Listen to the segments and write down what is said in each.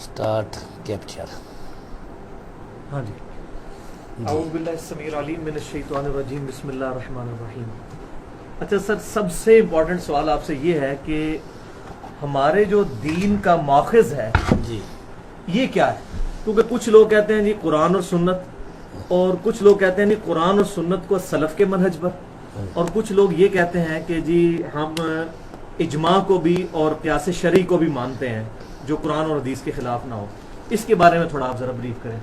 Start capture. हाँ जी। अऊज़ु बिल्लाहि समीउल अलीम मिनश शैतानिर रजीम बिस्मिल्लाहिर रहमानिर रहीम। अच्छा सर, सबसे इम्पोर्टेंट सवाल आपसे ये है कि हमारे जो दीन का माखज़ है जी ये क्या है? क्योंकि कुछ लोग कहते हैं जी कुरान और सुन्नत, और कुछ लोग कहते हैं जी कुरान और सुन्नत को सलफ के मनहज पर, और कुछ लोग ये कहते हैं कि जी हम इजमा को भी और क़ियास शरई को भी मानते हैं जो कुरान और हदीस के खिलाफ ना हो। इसके बारे में थोड़ा आप ज़रा ब्रीफ करें।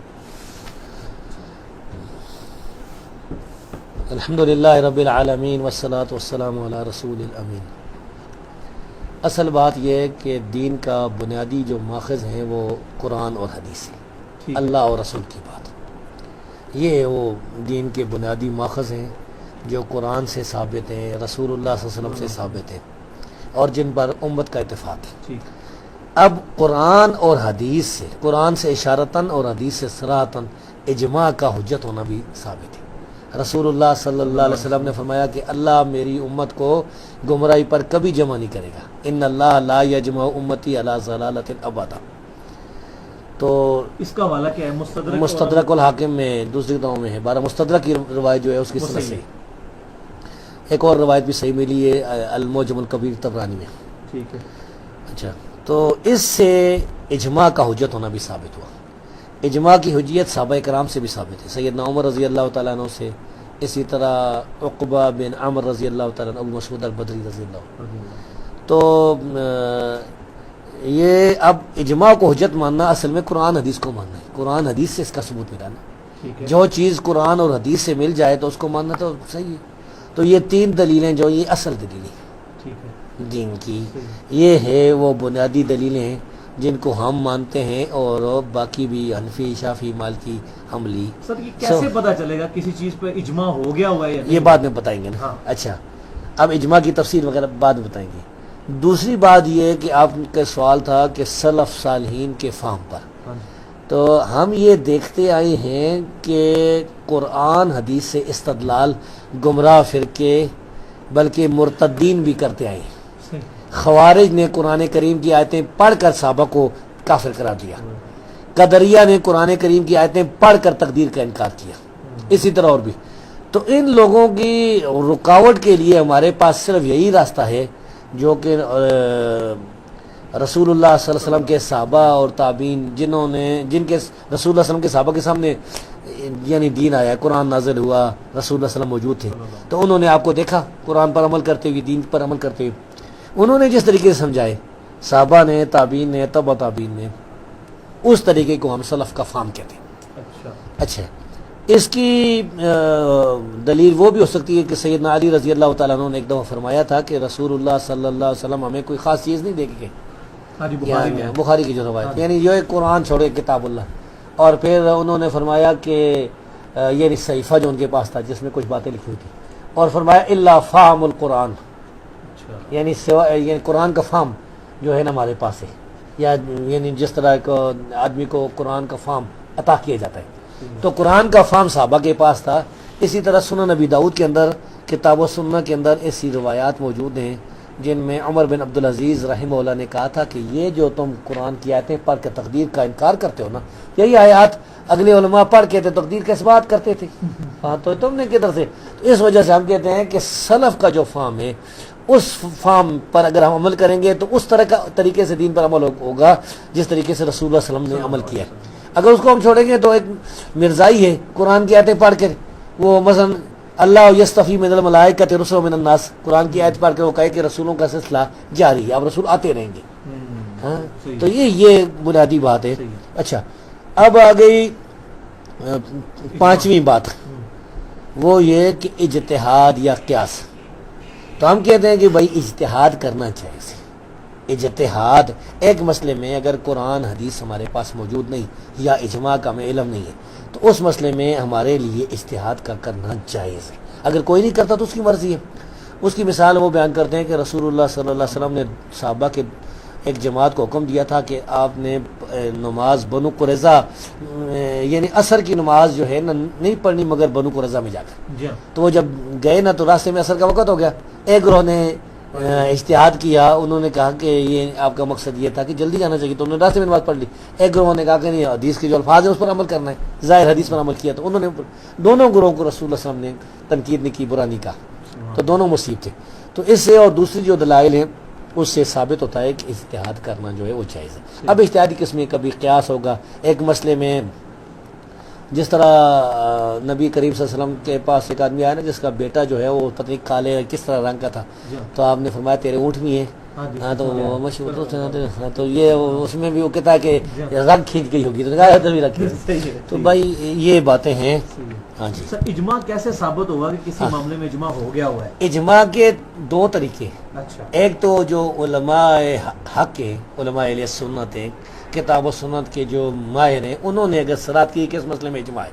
अल्हम्दुलिल्लाह रब्बिल आलमीन वस्सलातु वस्सलामु अला रसूलिल अमीन। असल बात यह है कि दीन का बुनियादी जो माखज़ हैं वो कुरान और हदीस है, अल्लाह और रसूल की बात। ये वो दीन के बुनियादी माखज़ हैं जो कुरान से साबित हैं, रसूलुल्लाह सल्लल्लाहु अलैहि वसल्लम से साबित हैं और जिन पर उम्मत का इत्तेफाक है। अब कुरान और हदीस से, कुरान से इशारतन और हदीस से सराहतन इजमा का हुज्जत होना भी साबित है। रसूलुल्लाह सल्लल्लाहु अलैहि वसल्लम ने फरमाया कि अल्लाह मेरी उम्मत को गुमराही पर कभी जमा नहीं करेगा। इन्नल्लाह ला यजमा उम्मती अला ज़लालतिन अबदा। तो इसका हवाला क्या है? मुस्तदरक अल हाकिम में दूसरी किताबों में है। 12 मुस्तदरक की रिवायत जो है उसकी सनद से एक और रिवायत भी सही मिली है अल मुअज्जम अल कबीर तबरानी में। ठीक है। अच्छा, तो इससे इजमा का हुज्जत होना भी साबित हुआ। इजमा की हुज्जियत सहाबा कराम से भी साबित है। सैयदना उमर रज़ी अल्लाह तआला अन्हु से, इसी तरह उक़बा बिन अमर रज़ी अल्लाह तआला अन्हु, अबू मसऊद अल-बदरी रज़ी अल्लाह। तो ये अब इजमा को हुज्जत मानना असल में कुरान हदीस को मानना है। कुरान हदीस से इसका सबूत मिला ना। जो चीज़ कुरान और हदीस से मिल जाए तो उसको मानना तो सही है। तो ये 3 दलीलें जो ये असल दलीलें दीन की, ये है वो बुनियादी दलीलें हैं जिनको हम मानते हैं, और बाकी भी हनफी, शाफी, मालिकी, हमली। सर ये कैसे पता चलेगा किसी चीज पे इजमा हो गया हुआ है या नहीं? ये बाद में बताएंगे ना। हाँ। अच्छा, अब इजमा की तफसील वगैरह बाद में बताएंगे। दूसरी बात ये कि आपका सवाल था कि सलफ सालहीन के फाहम पर। हाँ। तो हम ये देखते आए हैं कि कुरान हदीस से इस्तदलाल गुमराह फिरके बल्कि मुर्तद्दीन भी करते आए हैं। खवारिज ने कुरान करीम की आयतें पढ़कर सहाबा को काफिर करार दिया। कदरिया ने कुरान करीम की आयतें पढ़कर तकदीर का इनकार किया। इसी तरह और भी। तो इन लोगों की रुकावट के लिए हमारे पास सिर्फ यही रास्ता है जो कि रसूलुल्लाह सल्लल्लाहु अलैहि वसल्लम के सहाबा और ताबीन जिनके रसूलुल्लाह सल्लल्लाहु अलैहि वसल्लम के सहाबा के सामने यानी दीन आया, कुरान नाज़िल हुआ, रसूलुल्लाह सल्लल्लाहु अलैहि वसल्लम मौजूद थे, तो उन्होंने आपको देखा कुरान पर अमल करते हुए, दीन पर अमल करते हुए। उन्होंने जिस तरीके से समझाए, सहाबा ने, ताबीन ने, तबा ताबीन ने, उस तरीके को हम सलफ का फाहम कहते हैं। अच्छा, इसकी दलील वो भी हो सकती है कि सैयदना अली रज़ी अल्लाह तआला अन्हु ने एक दफ़ा फरमाया था कि रसूलुल्लाह सल्लल्लाहु अलैहि वसल्लम हमें कोई ख़ास चीज़ नहीं देंगे। बुखारी की जो रवायत, यानी जो एक कुरान छोड़े किताबुल्लाह, और फिर उन्होंने फरमाया कि ये सहीफ़ा जो उनके पास था जिसमें कुछ बातें लिखी हुई थी, और फरमाया इल्ला फ़ाहमुल कुरान, यानी कुरान का फाहम जो है ना हमारे पास है, या यानी जिस तरह को आदमी को कुरान का फाहम अता किया जाता है, तो कुरान का फाहम सहाबा के पास था। इसी तरह सुनन नबी दाऊद के अंदर, किताब व सुन्नह के अंदर ऐसी रिवायात मौजूद हैं जिनमें उमर बिन अब्दुल अजीज़ रहमहुल्लाह ने कहा था कि ये जो तुम कुरान की आयतें पढ़ के तकदीर का इनकार करते हो ना, यही आयत अगले उलमा पढ़ के तकदीर का इस्बात करते थे। हाँ, तो तुमने किधर से? तो इस वजह से हम कहते हैं कि सलफ का जो फाहम है उस फार्म पर अगर हम अमल करेंगे तो उस तरह का तरीके से दीन पर अमल होगा जिस तरीके से रसूलुल्लाह सल्लल्लाहु अलैहि वसल्लम ने अमल किया। अगर उसको हम छोड़ेंगे तो एक मिर्जाई है, कुरान की आयतें पढ़ कर वो मसलन अल्लाह यस्तफ़ी मिनल मलाइकति रुसुलन मिनन नास, कुरान की आयत पढ़ कर वो कहे कि रसूलों का सिलसिला जारी है, अब रसूल आते रहेंगे। हाँ, तो ये बुनियादी बात है। अच्छा, अब आ गई 5वीं बात, वो ये कि इज्तिहाद या क़ियास। तो हम कहते हैं कि भाई इज्तिहाद करना चाहिए। इज्तिहाद एक मसले में अगर कुरान हदीस हमारे पास मौजूद नहीं या इजमा का हमें इल्म नहीं है तो उस मसले में हमारे लिए इज्तिहाद करना जायज़ है। अगर कोई नहीं करता तो उसकी मर्ज़ी है। उसकी मिसाल वो बयान करते हैं कि रसूलुल्लाह सल्लल्लाहु अलैहि वसल्लम ने सहाबा के एक जमात को हुक्म दिया था कि आपने नमाज बनु कुरैज़ा यानी असर की नमाज जो है ना नहीं पढ़नी मगर बनु कुरैज़ा में जाकर। तो वो जब गए ना तो रास्ते में असर का वक़्त हो गया। एक ग्रोह ने اجتہاد کیا، انہوں نے کہا کہ یہ آپ کا مقصد یہ تھا کہ جلدی جانا چاہیے، تو انہوں نے راستے میں نماز پڑھ لی۔ ایک گروہ نے کہا کہ نہیں، حدیث کے جو الفاظ ہیں اس پر عمل کرنا ہے، ظاہر حدیث پر عمل کیا، تو انہوں نے دونوں گروہوں کو رسول اللہ صلی اللہ علیہ وسلم نے تنقید نہیں کی، برا نہیں کہا، تو دونوں مصیب تھے۔ تو اس سے اور دوسری جو دلائل ہیں اس سے ثابت ہوتا ہے کہ اجتہاد کرنا جو ہے وہ جائز ہے۔ اب اجتہادی قسم کبھی قیاس ہوگا، ایک مسئلے میں جس طرح نبی کریم صلی اللہ علیہ وسلم کے پاس ایک آدمی آیا نا جس کا بیٹا جو ہے وہ پتہ نہیں کالے کس طرح رنگ کا تھا، تو آپ نے فرمایا تیرے اونٹ بھی ہیں، ہاں تو وہ مشہور تو یہ اس میں بھی وہ کہتا ہے کہ رنگ کھینچ گئی ہوگی، تو کہا ادھر بھی رنگ کھینچ، تو بھائی یہ باتیں ہیں۔ ہاں جی سر اجماع کیسے ثابت ہوگا کہ کسی معاملے میں اجماع ہو گیا ہوا ہے؟ اجماع کے دو طریقے، اچھا، ایک تو جو علماء حق ہیں، علماء اہل سنت ہیں، کتاب و سنت کے جو ماہر ہیں، انہوں نے اگر صراحت کی کہ اس مسئلے میں اجماع ہے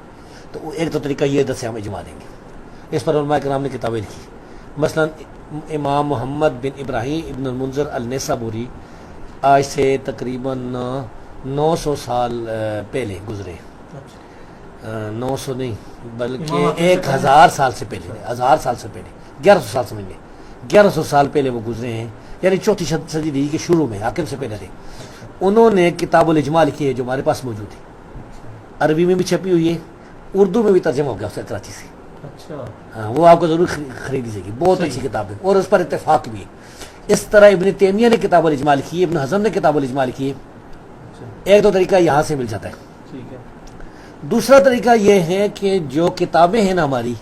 تو ایک تو طریقہ یہ دس سے ہم اجماع دیں گے۔ اس پر علماء کرام نے کتابیں لکھی، مثلا امام محمد بن ابراہیم ابن المنذر النیسابوری آج سے تقریباً 900 سال پہلے گزرے، 900 نہیں بلکہ 1000 سال سے پہلے، 1000 سال سے پہلے، 1100 سال سمجھ لیں، 1100 سال پہلے وہ گزرے ہیں، یعنی چوتھی صدی کے شروع میں، حاکم سے پہلے تھے۔ انہوں نے کتاب الاجماع لکھی ہے جو ہمارے پاس موجود ہے، عربی میں بھی چھپی ہوئی ہے، اردو میں بھی ترجمہ ہو گیا اس کا کراچی سے، اچھا، ہاں وہ آپ کو ضرور خرید لیجیے گی، بہت اچھی کتاب ہے اور اس پر اتفاق بھی ہے۔ اس طرح ابن تیمیہ نے کتاب الاجماع لکھی ہے، ابن حزم نے کتاب الاجماع لکھی ہے۔ ایک تو طریقہ یہاں سے مل جاتا ہے۔ ٹھیک ہے، دوسرا طریقہ یہ ہے کہ جو کتابیں ہیں نا ہماری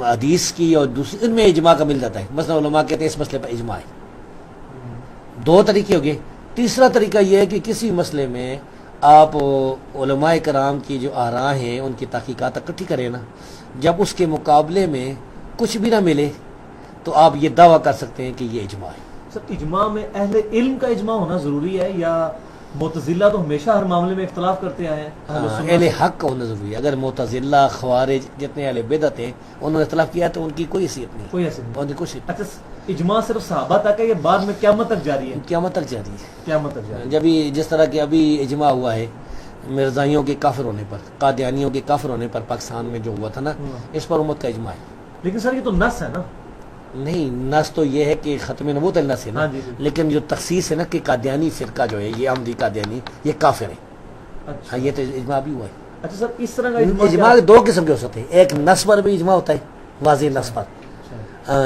حدیث کی اور دوسری، ان میں اجماع کا مل جاتا ہے، مثلا علماء کہتے ہیں اس مسئلے پر اجماع ہے۔ دو طریقے ہو گئے۔ تیسرا طریقہ یہ ہے کہ کسی مسئلے میں آپ علماء کرام کی جو آراء ہیں ان کی تحقیقات اکٹھی کریں نا، جب اس کے مقابلے میں کچھ بھی نہ ملے تو آپ یہ دعویٰ کر سکتے ہیں کہ یہ اجماع ہے۔ سر اجماع میں اہل علم کا اجماع ہونا ضروری ہے یا معتزلہ تو ہمیشہ ہر معاملے میں اختلاف کرتے آئے ہیں؟ اہل حق کا ہونا ضروری ہے۔ اگر معتزلہ، خوارج جتنے اہل بدعت ہیں انہوں نے اختلاف کیا تو ان کی کوئی حیثیت نہیں، کوئی ایسے نہیں۔ ان کی کوئی حیثیت اچھا، اجماع صرف صحابہ تک ہے یا بعد میں قیامت تک جاری ہے؟ نہیں، قیامت تک جاری ہے۔ قیامت تک جاری ہے۔ جب جس طرح کہ ابھی اجماع ہوا ہے مرزائیوں کے کافر ہونے پر، قادیانیوں کے کافر ہونے پر پاکستان میں جو ہوا تھا نا، اس پر امت کا اجماع ہے۔ لیکن سر یہ تو نص ہے نا؟ نہیں، نص تو یہ ہے کہ ختم نبوت النص ہے نا، ہاں جی، لیکن جو تخصیص ہے نا کہ قادیانی فرقہ جو ہے یہ احمدی قادیانی یہ کافر ہے، اچھا ہاں یہ تو اجماع بھی ہوا ہے۔ اچھا سر، اس طرح کا اجماع دو قسم کے ہو سکتے ہیں، ایک نص پر بھی اجماع ہوتا ہے، واضح نص پر،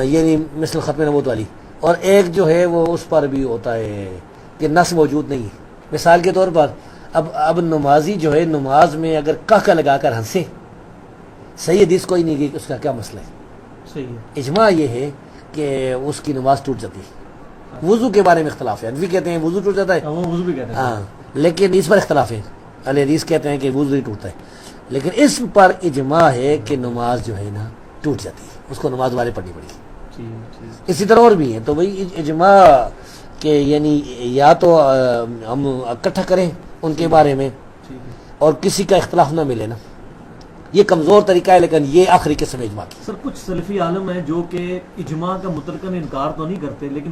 یعنی مثل ختم نبوت والی، اور ایک جو ہے وہ اس پر بھی ہوتا ہے کہ نص موجود نہیں ہے۔ مثال کے طور پر اب نمازی جو ہے نماز میں اگر کہکہ لگا کر ہنسے، صحیح حدیث کوئی نہیں گئی کہ اس کا کیا مسئلہ ہے۔ صحیح ہے۔ اجماع یہ ہے کہ اس کی نماز ٹوٹ جاتی ہے۔ وضو کے بارے میں اختلاف ہے، حنفی کہتے ہیں وضو ٹوٹ جاتا ہے، وہ وضو بھی کہتے ہیں۔ ہاں، لیکن اس پر اختلاف ہے، اہل حدیث کہتے ہیں کہ وضو ہی ٹوٹتا ہے، لیکن اس پر اجماع ہے کہ نماز جو ہے نا ٹوٹ جاتی ہے، اس کو نماز والے پڑھنی پڑے گی۔ اسی طرح اور بھی ہیں، تو وہی اجماع کہ یعنی یا تو ہم اکٹھا کریں ان کے بارے میں اور کسی کا اختلاف نہ ملے نا، یہ کمزور طریقہ ہے، لیکن یہ آخری قسم اجماع کی۔ سر کچھ سلفی عالم ہیں جو کہ اجماع کا مطلقاً انکار تو نہیں کرتے لیکن